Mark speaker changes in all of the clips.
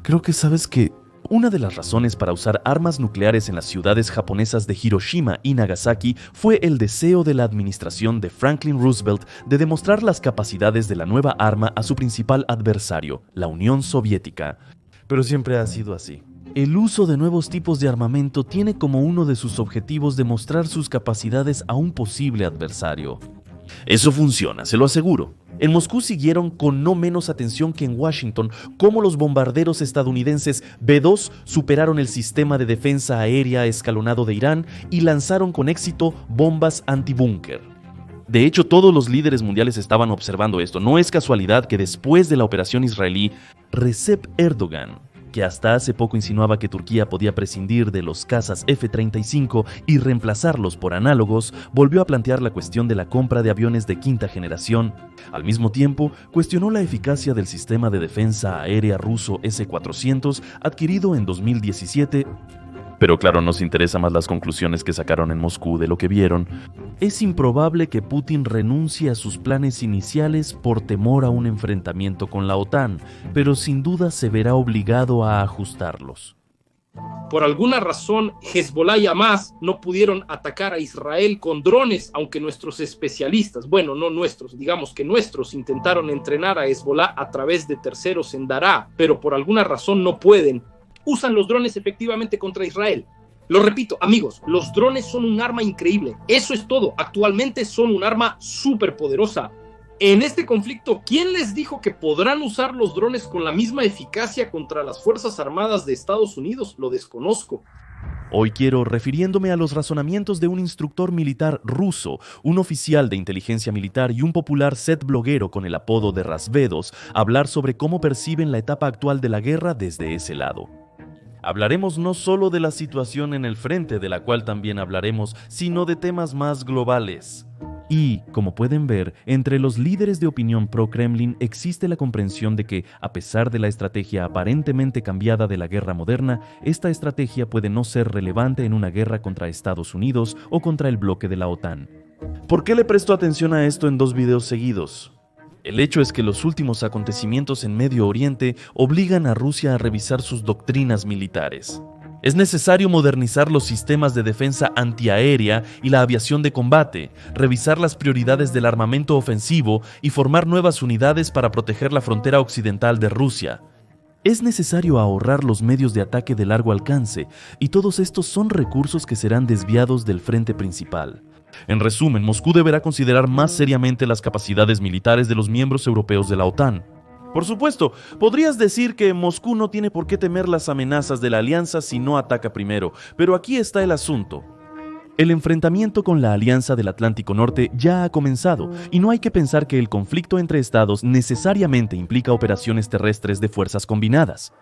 Speaker 1: Creo que sabes que una de las razones para usar armas nucleares en las ciudades japonesas de Hiroshima y Nagasaki fue el deseo de la administración de Franklin Roosevelt de demostrar las capacidades de la nueva arma a su principal adversario, la Unión Soviética. Pero siempre ha sido así. El uso de nuevos tipos de armamento tiene como uno de sus objetivos demostrar sus capacidades a un posible adversario. Eso funciona, se lo aseguro. En Moscú siguieron con no menos atención que en Washington cómo los bombarderos estadounidenses B-2 superaron el sistema de defensa aérea escalonado de Irán y lanzaron con éxito bombas antibúnker. De hecho, todos los líderes mundiales estaban observando esto. No es casualidad que después de la operación israelí, Recep Erdogan, que hasta hace poco insinuaba que Turquía podía prescindir de los cazas F-35 y reemplazarlos por análogos, volvió a plantear la cuestión de la compra de aviones de quinta generación. Al mismo tiempo, cuestionó la eficacia del sistema de defensa aérea ruso S-400 adquirido en 2017. Pero claro, nos interesa más las conclusiones que sacaron en Moscú de lo que vieron. Es improbable que Putin renuncie a sus planes iniciales por temor a un enfrentamiento con la OTAN, pero sin duda se verá obligado a ajustarlos.
Speaker 2: Por alguna razón, Hezbollah y Hamas no pudieron atacar a Israel con drones, aunque nuestros especialistas, bueno, no nuestros, digamos que nuestros, intentaron entrenar a Hezbollah a través de terceros en Daraa, pero por alguna razón no pueden. Usan los drones efectivamente contra Israel. Lo repito, amigos, los drones son un arma increíble. Eso es todo. Actualmente son un arma súper poderosa. En este conflicto, ¿quién les dijo que podrán usar los drones con la misma eficacia contra las Fuerzas Armadas de Estados Unidos? Lo desconozco.
Speaker 1: Hoy quiero, refiriéndome a los razonamientos de un instructor militar ruso, un oficial de inteligencia militar y un popular set bloguero con el apodo de Rasvedos, hablar sobre cómo perciben la etapa actual de la guerra desde ese lado. Hablaremos no solo de la situación en el frente, de la cual también hablaremos, sino de temas más globales. Y, como pueden ver, entre los líderes de opinión pro-Kremlin existe la comprensión de que, a pesar de la estrategia aparentemente cambiada de la guerra moderna, esta estrategia puede no ser relevante en una guerra contra Estados Unidos o contra el bloque de la OTAN. ¿Por qué le presto atención a esto en 2 videos seguidos? El hecho es que los últimos acontecimientos en Medio Oriente obligan a Rusia a revisar sus doctrinas militares. Es necesario modernizar los sistemas de defensa antiaérea y la aviación de combate, revisar las prioridades del armamento ofensivo y formar nuevas unidades para proteger la frontera occidental de Rusia. Es necesario ahorrar los medios de ataque de largo alcance, y todos estos son recursos que serán desviados del frente principal. En resumen, Moscú deberá considerar más seriamente las capacidades militares de los miembros europeos de la OTAN. Por supuesto, podrías decir que Moscú no tiene por qué temer las amenazas de la alianza si no ataca primero, pero aquí está el asunto. El enfrentamiento con la Alianza del Atlántico Norte ya ha comenzado, y no hay que pensar que el conflicto entre estados necesariamente implica operaciones terrestres de fuerzas combinadas.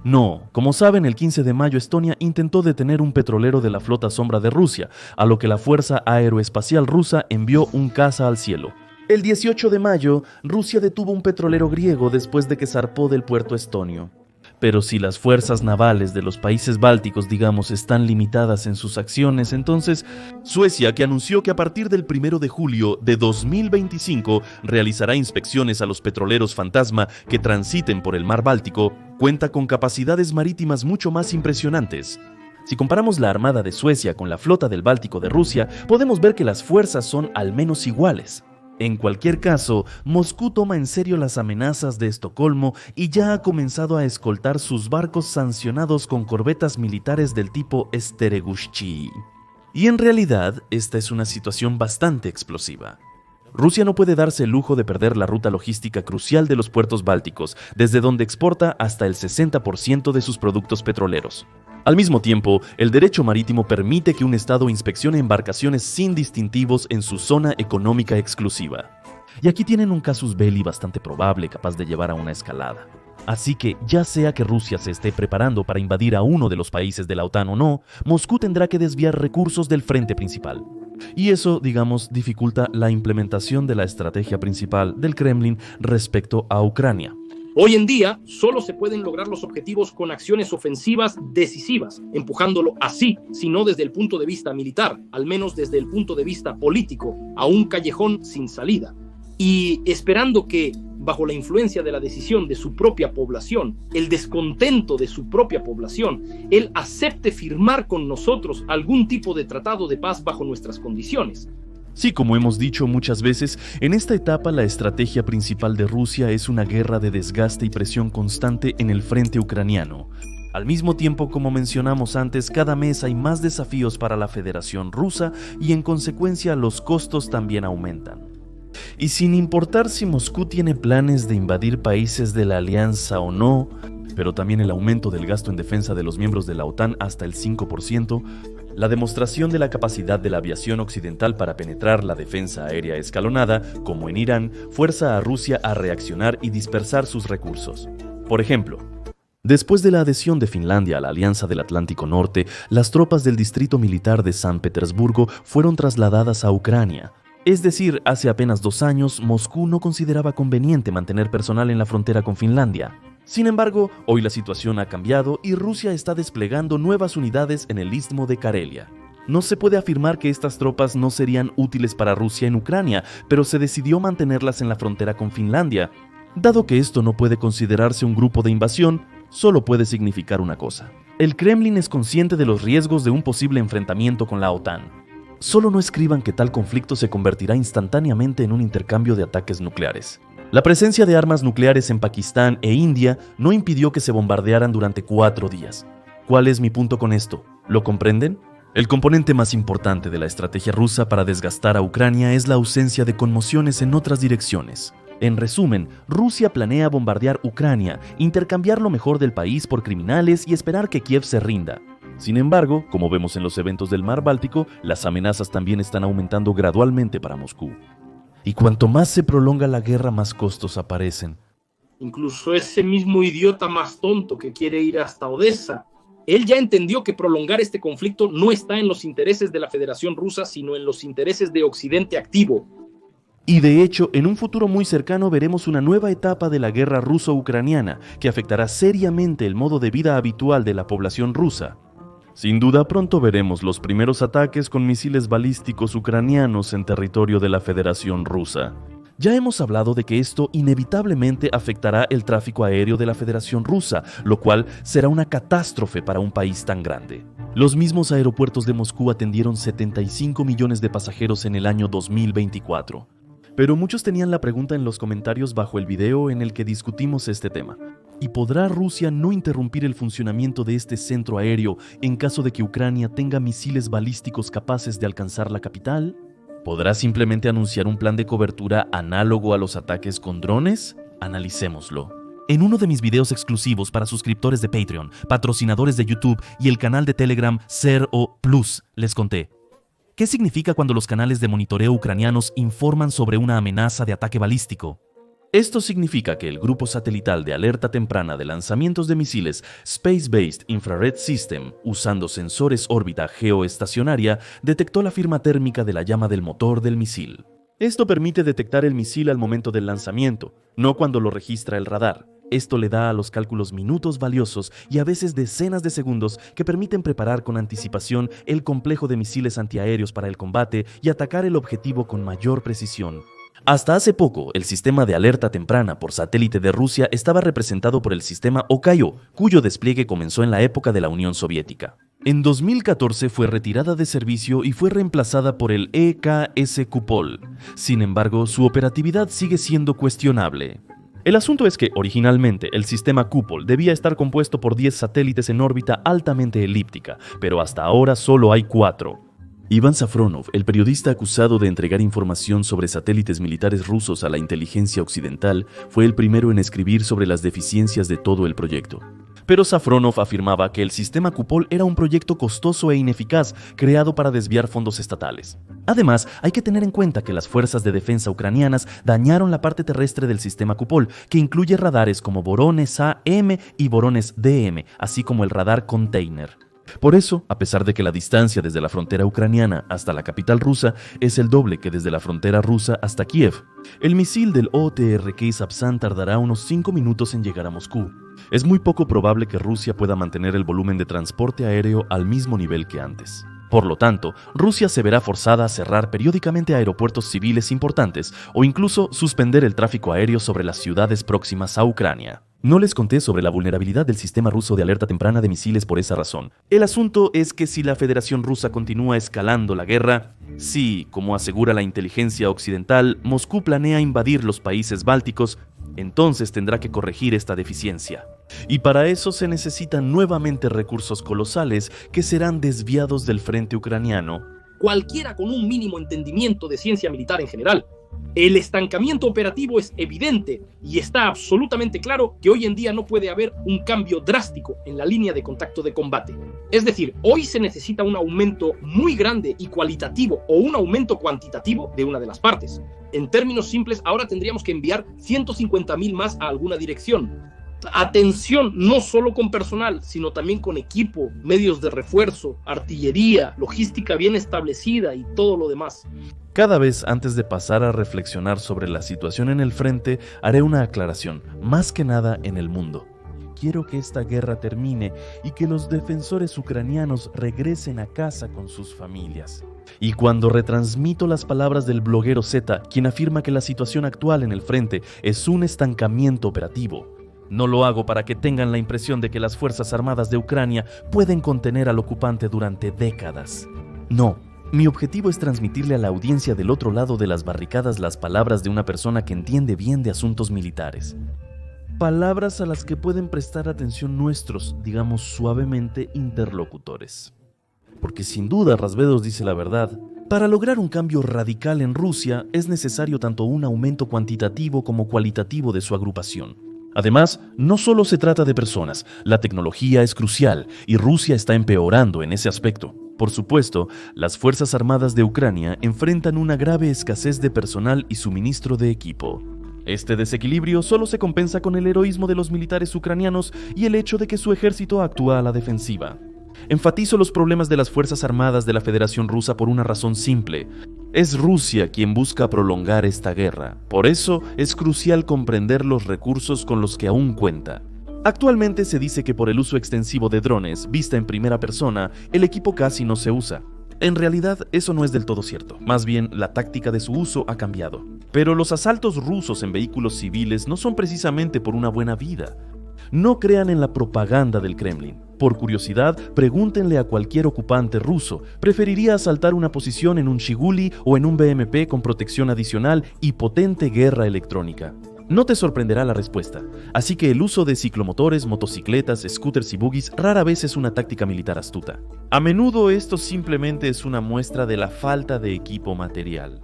Speaker 1: No, como saben, el 15 de mayo Estonia intentó detener un petrolero de la flota sombra de Rusia, a lo que la Fuerza Aeroespacial Rusa envió un caza al cielo. El 18 de mayo, Rusia detuvo un petrolero griego después de que zarpó del puerto estonio. Pero si las fuerzas navales de los países bálticos, digamos, están limitadas en sus acciones, entonces Suecia, que anunció que a partir del 1 de julio de 2025 realizará inspecciones a los petroleros fantasma que transiten por el mar Báltico, cuenta con capacidades marítimas mucho más impresionantes. Si comparamos la armada de Suecia con la flota del Báltico de Rusia, podemos ver que las fuerzas son al menos iguales. En cualquier caso, Moscú toma en serio las amenazas de Estocolmo y ya ha comenzado a escoltar sus barcos sancionados con corbetas militares del tipo Steregushchi. Y en realidad, esta es una situación bastante explosiva. Rusia no puede darse el lujo de perder la ruta logística crucial de los puertos bálticos, desde donde exporta hasta el 60% de sus productos petroleros. Al mismo tiempo, el derecho marítimo permite que un estado inspeccione embarcaciones sin distintivos en su zona económica exclusiva. Y aquí tienen un casus belli bastante probable capaz de llevar a una escalada. Así que, ya sea que Rusia se esté preparando para invadir a uno de los países de la OTAN o no, Moscú tendrá que desviar recursos del frente principal. Y eso, digamos, dificulta la implementación de la estrategia principal del Kremlin respecto a Ucrania.
Speaker 2: Hoy en día, solo se pueden lograr los objetivos con acciones ofensivas decisivas, empujándolo así, sino desde el punto de vista militar, al menos desde el punto de vista político, a un callejón sin salida. y esperando que, bajo la influencia de la decisión de su propia población, el descontento de su propia población, él acepte firmar con nosotros algún tipo de tratado de paz bajo nuestras condiciones.
Speaker 1: Sí, como hemos dicho muchas veces, en esta etapa la estrategia principal de Rusia es una guerra de desgaste y presión constante en el frente ucraniano. Al mismo tiempo, como mencionamos antes, cada mes hay más desafíos para la Federación Rusa y en consecuencia los costos también aumentan. Y sin importar si Moscú tiene planes de invadir países de la alianza o no, pero también el aumento del gasto en defensa de los miembros de la OTAN hasta el 5%, la demostración de la capacidad de la aviación occidental para penetrar la defensa aérea escalonada, como en Irán, fuerza a Rusia a reaccionar y dispersar sus recursos. Por ejemplo, después de la adhesión de Finlandia a la Alianza del Atlántico Norte, las tropas del Distrito Militar de San Petersburgo fueron trasladadas a Ucrania. Es decir, hace apenas 2 años, Moscú no consideraba conveniente mantener personal en la frontera con Finlandia. Sin embargo, hoy la situación ha cambiado y Rusia está desplegando nuevas unidades en el istmo de Karelia. No se puede afirmar que estas tropas no serían útiles para Rusia en Ucrania, pero se decidió mantenerlas en la frontera con Finlandia. Dado que esto no puede considerarse un grupo de invasión, solo puede significar una cosa. El Kremlin es consciente de los riesgos de un posible enfrentamiento con la OTAN. Solo no escriban que tal conflicto se convertirá instantáneamente en un intercambio de ataques nucleares. La presencia de armas nucleares en Pakistán e India no impidió que se bombardearan durante 4 días. ¿Cuál es mi punto con esto? ¿Lo comprenden? El componente más importante de la estrategia rusa para desgastar a Ucrania es la ausencia de conmociones en otras direcciones. En resumen, Rusia planea bombardear Ucrania, intercambiar lo mejor del país por criminales y esperar que Kiev se rinda. Sin embargo, como vemos en los eventos del Mar Báltico, las amenazas también están aumentando gradualmente para Moscú. Y cuanto más se prolonga la guerra, más costos aparecen.
Speaker 2: Incluso ese mismo idiota más tonto que quiere ir hasta Odessa, él ya entendió que prolongar este conflicto no está en los intereses de la Federación Rusa, sino en los intereses de Occidente activo.
Speaker 1: Y de hecho, en un futuro muy cercano veremos una nueva etapa de la guerra ruso-ucraniana que afectará seriamente el modo de vida habitual de la población rusa. Sin duda, pronto veremos los primeros ataques con misiles balísticos ucranianos en territorio de la Federación Rusa. Ya hemos hablado de que esto inevitablemente afectará el tráfico aéreo de la Federación Rusa, lo cual será una catástrofe para un país tan grande. Los mismos aeropuertos de Moscú atendieron 75 millones de pasajeros en el año 2024. Pero muchos tenían la pregunta en los comentarios bajo el video en el que discutimos este tema. ¿Y podrá Rusia no interrumpir el funcionamiento de este centro aéreo en caso de que Ucrania tenga misiles balísticos capaces de alcanzar la capital? ¿Podrá simplemente anunciar un plan de cobertura análogo a los ataques con drones? Analicémoslo. En uno de mis videos exclusivos para suscriptores de Patreon, patrocinadores de YouTube y el canal de Telegram SER-O Plus, les conté. ¿Qué significa cuando los canales de monitoreo ucranianos informan sobre una amenaza de ataque balístico? Esto significa que el grupo satelital de alerta temprana de lanzamientos de misiles Space-Based Infrared System, usando sensores órbita geoestacionaria, detectó la firma térmica de la llama del motor del misil. Esto permite detectar el misil al momento del lanzamiento, no cuando lo registra el radar. Esto le da a los cálculos minutos valiosos y a veces decenas de segundos que permiten preparar con anticipación el complejo de misiles antiaéreos para el combate y atacar el objetivo con mayor precisión. Hasta hace poco, el sistema de alerta temprana por satélite de Rusia estaba representado por el sistema Okayo, cuyo despliegue comenzó en la época de la Unión Soviética. En 2014 fue retirada de servicio y fue reemplazada por el EKS Kupol. Sin embargo, su operatividad sigue siendo cuestionable. El asunto es que, originalmente, el sistema Kupol debía estar compuesto por 10 satélites en órbita altamente elíptica, pero hasta ahora solo hay 4. Iván Safronov, el periodista acusado de entregar información sobre satélites militares rusos a la inteligencia occidental, fue el primero en escribir sobre las deficiencias de todo el proyecto. Pero Safronov afirmaba que el sistema Kupol era un proyecto costoso e ineficaz creado para desviar fondos estatales. Además, hay que tener en cuenta que las fuerzas de defensa ucranianas dañaron la parte terrestre del sistema Kupol, que incluye radares como Voronezh A-M y Voronezh D-M, así como el radar Container. Por eso, a pesar de que la distancia desde la frontera ucraniana hasta la capital rusa es el doble que desde la frontera rusa hasta Kiev, el misil del OTRK Sapsan tardará unos 5 minutos en llegar a Moscú. Es muy poco probable que Rusia pueda mantener el volumen de transporte aéreo al mismo nivel que antes. Por lo tanto, Rusia se verá forzada a cerrar periódicamente aeropuertos civiles importantes o incluso suspender el tráfico aéreo sobre las ciudades próximas a Ucrania. No les conté sobre la vulnerabilidad del sistema ruso de alerta temprana de misiles por esa razón. El asunto es que si la Federación Rusa continúa escalando la guerra, si, como asegura la inteligencia occidental, Moscú planea invadir los países bálticos, entonces tendrá que corregir esta deficiencia. Y para eso se necesitan nuevamente recursos colosales que serán desviados del frente ucraniano.
Speaker 2: Cualquiera con un mínimo entendimiento de ciencia militar en general, el estancamiento operativo es evidente y está absolutamente claro que hoy en día no puede haber un cambio drástico en la línea de contacto de combate. Es decir, hoy se necesita un aumento muy grande y cualitativo o un aumento cuantitativo de una de las partes. En términos simples, ahora tendríamos que enviar 150.000 más a alguna dirección. Atención, no solo con personal, sino también con equipo, medios de refuerzo, artillería, logística bien establecida y todo lo demás.
Speaker 1: Cada vez antes de pasar a reflexionar sobre la situación en el frente, haré una aclaración, más que nada en el mundo. Quiero que esta guerra termine y que los defensores ucranianos regresen a casa con sus familias. Y cuando retransmito las palabras del bloguero Z, quien afirma que la situación actual en el frente es un estancamiento operativo, no lo hago para que tengan la impresión de que las Fuerzas Armadas de Ucrania pueden contener al ocupante durante décadas. No, mi objetivo es transmitirle a la audiencia del otro lado de las barricadas las palabras de una persona que entiende bien de asuntos militares. Palabras a las que pueden prestar atención nuestros, digamos suavemente, interlocutores. Porque sin duda Rasvedos dice la verdad. Para lograr un cambio radical en Rusia es necesario tanto un aumento cuantitativo como cualitativo de su agrupación. Además, no solo se trata de personas, la tecnología es crucial y Rusia está empeorando en ese aspecto. Por supuesto, las Fuerzas Armadas de Ucrania enfrentan una grave escasez de personal y suministro de equipo. Este desequilibrio solo se compensa con el heroísmo de los militares ucranianos y el hecho de que su ejército actúa a la defensiva. Enfatizo los problemas de las Fuerzas Armadas de la Federación Rusa por una razón simple. Es Rusia quien busca prolongar esta guerra. Por eso es crucial comprender los recursos con los que aún cuenta. Actualmente se dice que por el uso extensivo de drones, vista en primera persona, el equipo casi no se usa. En realidad, eso no es del todo cierto. Más bien, la táctica de su uso ha cambiado. Pero los asaltos rusos en vehículos civiles no son precisamente por una buena vida. No crean en la propaganda del Kremlin. Por curiosidad, pregúntenle a cualquier ocupante ruso. ¿Preferiría asaltar una posición en un Shiguli o en un BMP con protección adicional y potente guerra electrónica? No te sorprenderá la respuesta. Así que el uso de ciclomotores, motocicletas, scooters y buggies rara vez es una táctica militar astuta. A menudo esto simplemente es una muestra de la falta de equipo material.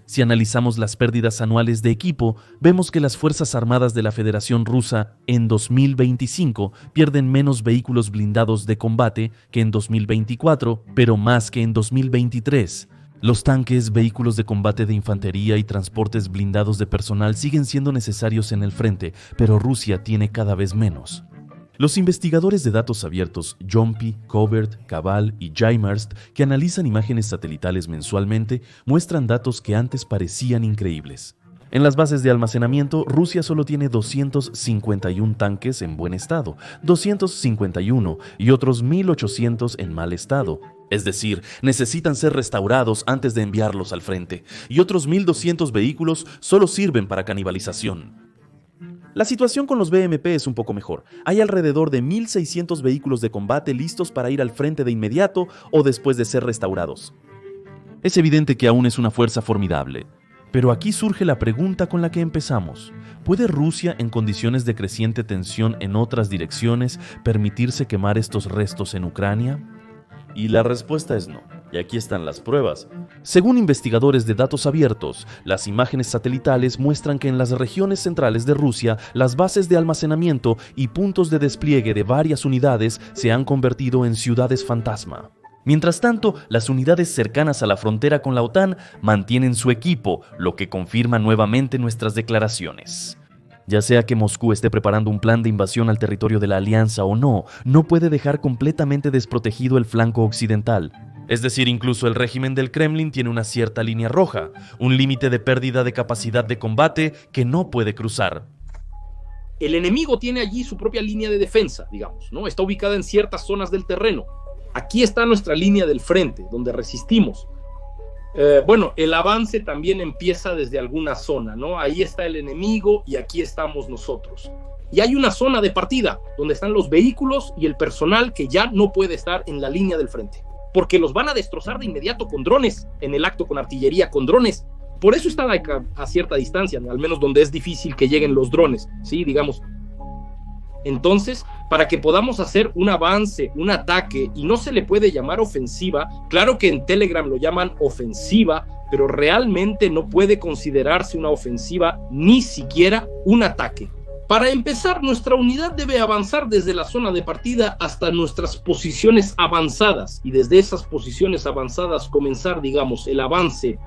Speaker 1: Si analizamos las pérdidas anuales de equipo, vemos que las Fuerzas Armadas de la Federación Rusa en 2025 pierden menos vehículos blindados de combate que en 2024, pero más que en 2023. Los tanques, vehículos de combate de infantería y transportes blindados de personal siguen siendo necesarios en el frente, pero Rusia tiene cada vez menos. Los investigadores de datos abiertos Jompy, Covert, Cabal y Jaimerst, que analizan imágenes satelitales mensualmente, muestran datos que antes parecían increíbles. En las bases de almacenamiento, Rusia solo tiene 251 tanques en buen estado, 251 y otros 1.800 en mal estado. Es decir, necesitan ser restaurados antes de enviarlos al frente, y otros 1.200 vehículos solo sirven para canibalización. La situación con los BMP es un poco mejor. Hay alrededor de 1.600 vehículos de combate listos para ir al frente de inmediato o después de ser restaurados. Es evidente que aún es una fuerza formidable. Pero aquí surge la pregunta con la que empezamos. ¿Puede Rusia, en condiciones de creciente tensión en otras direcciones, permitirse quemar estos restos en Ucrania? Y la respuesta es no. Y aquí están las pruebas. Según investigadores de datos abiertos, las imágenes satelitales muestran que en las regiones centrales de Rusia, las bases de almacenamiento y puntos de despliegue de varias unidades se han convertido en ciudades fantasma. Mientras tanto, las unidades cercanas a la frontera con la OTAN mantienen su equipo, lo que confirma nuevamente nuestras declaraciones. Ya sea que Moscú esté preparando un plan de invasión al territorio de la Alianza o no, no puede dejar completamente desprotegido el flanco occidental. Es decir, incluso el régimen del Kremlin tiene una cierta línea roja, un límite de pérdida de capacidad de combate que no puede cruzar.
Speaker 2: El enemigo tiene allí su propia línea de defensa, digamos, ¿no? Está ubicada en ciertas zonas del terreno. aquí está nuestra línea del frente, donde resistimos. Bueno, el avance también empieza desde alguna zona, ¿no? Ahí está el enemigo y aquí estamos nosotros. Y hay una zona de partida donde están los vehículos y el personal que ya no puede estar en la línea del frente, porque los van a destrozar de inmediato con drones, en el acto con artillería, con drones. Por eso están a cierta distancia, al menos donde es difícil que lleguen los drones, ¿sí? Digamos. Entonces, para que podamos hacer un avance, un ataque, y no se le puede llamar ofensiva, claro que en Telegram lo llaman ofensiva, pero realmente no puede considerarse una ofensiva, ni siquiera un ataque. Para empezar, nuestra unidad debe avanzar desde la zona de partida hasta nuestras posiciones avanzadas, y desde esas posiciones avanzadas comenzar, digamos, el avance.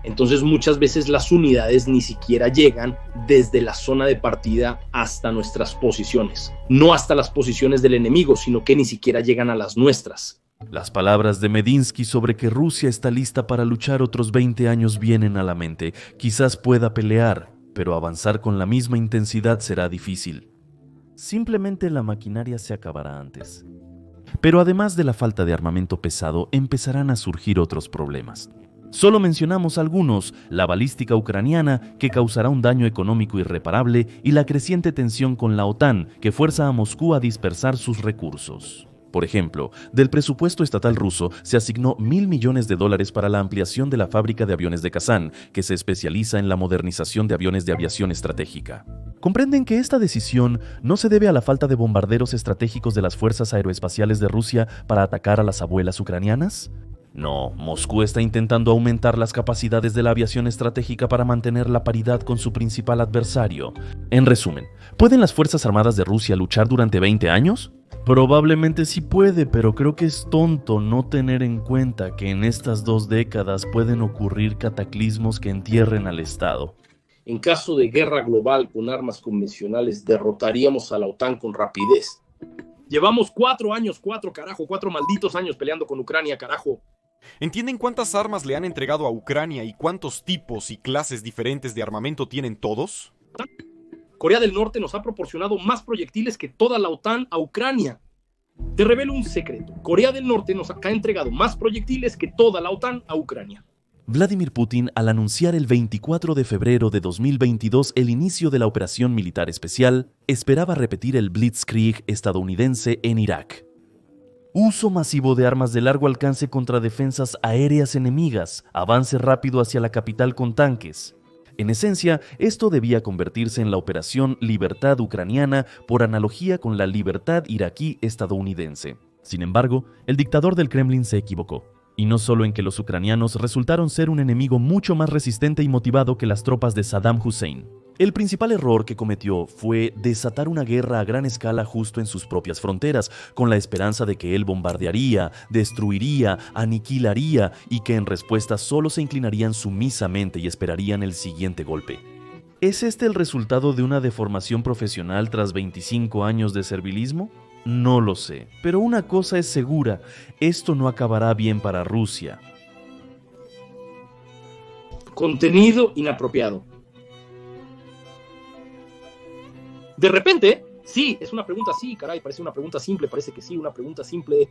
Speaker 2: Entonces muchas veces las unidades ni siquiera llegan desde la zona de partida hasta nuestras posiciones, no hasta las posiciones del enemigo, sino que ni siquiera llegan a las nuestras.
Speaker 1: Las palabras de Medinsky sobre que Rusia está lista para luchar otros 20 años vienen a la mente. Quizás pueda pelear, pero avanzar con la misma intensidad será difícil. Simplemente la maquinaria se acabará antes. Pero además de la falta de armamento pesado, empezarán a surgir otros problemas. Solo mencionamos algunos: la balística ucraniana, que causará un daño económico irreparable, y la creciente tensión con la OTAN, que fuerza a Moscú a dispersar sus recursos. Por ejemplo, del presupuesto estatal ruso se asignó $1.000 millones para la ampliación de la fábrica de aviones de Kazán, que se especializa en la modernización de aviones de aviación estratégica. ¿Comprenden que esta decisión no se debe a la falta de bombarderos estratégicos de las fuerzas aeroespaciales de Rusia para atacar a las abuelas ucranianas? No, Moscú está intentando aumentar las capacidades de la aviación estratégica para mantener la paridad con su principal adversario. En resumen, ¿pueden las Fuerzas Armadas de Rusia luchar durante 20 años? Probablemente sí puede, pero creo que es tonto no tener en cuenta que en estas 2 décadas pueden ocurrir cataclismos que entierren al Estado.
Speaker 2: En caso de guerra global con armas convencionales, derrotaríamos a la OTAN con rapidez. Llevamos 4 años, 4 malditos años peleando con Ucrania, carajo.
Speaker 3: ¿Entienden cuántas armas le han entregado a Ucrania y cuántos tipos y clases diferentes de armamento tienen todos?
Speaker 2: Corea del Norte nos ha proporcionado más proyectiles que toda la OTAN a Ucrania. Te revelo un secreto: Corea del Norte nos ha entregado más proyectiles que toda la OTAN a Ucrania.
Speaker 1: Vladimir Putin, al anunciar el 24 de febrero de 2022 el inicio de la operación militar especial, esperaba repetir el Blitzkrieg estadounidense en Irak. Uso masivo de armas de largo alcance contra defensas aéreas enemigas, avance rápido hacia la capital con tanques. En esencia, esto debía convertirse en la Operación Libertad Ucraniana, por analogía con la Libertad Iraquí estadounidense. Sin embargo, el dictador del Kremlin se equivocó. Y no solo en que los ucranianos resultaron ser un enemigo mucho más resistente y motivado que las tropas de Saddam Hussein. El principal error que cometió fue desatar una guerra a gran escala justo en sus propias fronteras, con la esperanza de que él bombardearía, destruiría, aniquilaría y que en respuesta solo se inclinarían sumisamente y esperarían el siguiente golpe. ¿Es este el resultado de una deformación profesional tras 25 años de servilismo? No lo sé, pero una cosa es segura: esto no acabará bien para Rusia.
Speaker 2: Contenido inapropiado. De repente, sí, es una pregunta, sí, caray, parece una pregunta simple, parece que sí, una pregunta simple.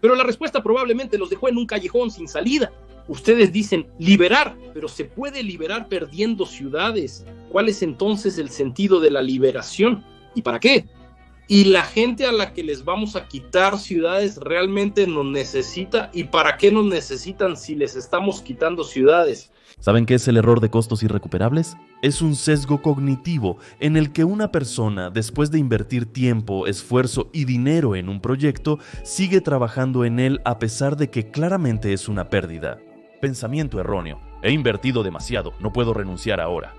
Speaker 2: Pero la respuesta probablemente los dejó en un callejón sin salida. Ustedes dicen liberar, pero ¿se puede liberar perdiendo ciudades? ¿Cuál es entonces el sentido de la liberación? ¿Y para qué? Y la gente a la que les vamos a quitar ciudades realmente nos necesita. ¿Y para qué nos necesitan si les estamos quitando ciudades?
Speaker 1: ¿Saben qué es el error de costos irrecuperables? Es un sesgo cognitivo en el que una persona, después de invertir tiempo, esfuerzo y dinero en un proyecto, sigue trabajando en él a pesar de que claramente es una pérdida. Pensamiento erróneo: he invertido demasiado, no puedo renunciar ahora.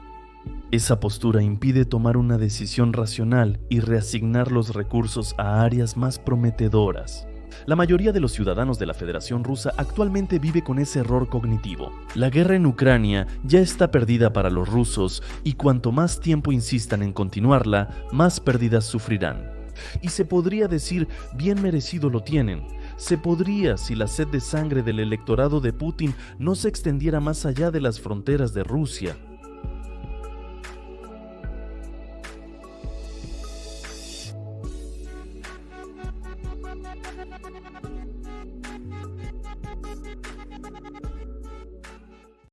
Speaker 1: Esa postura impide tomar una decisión racional y reasignar los recursos a áreas más prometedoras. La mayoría de los ciudadanos de la Federación Rusa actualmente vive con ese error cognitivo. La guerra en Ucrania ya está perdida para los rusos y cuanto más tiempo insistan en continuarla, más pérdidas sufrirán. Y se podría decir, bien merecido lo tienen. Se podría si la sed de sangre del electorado de Putin no se extendiera más allá de las fronteras de Rusia.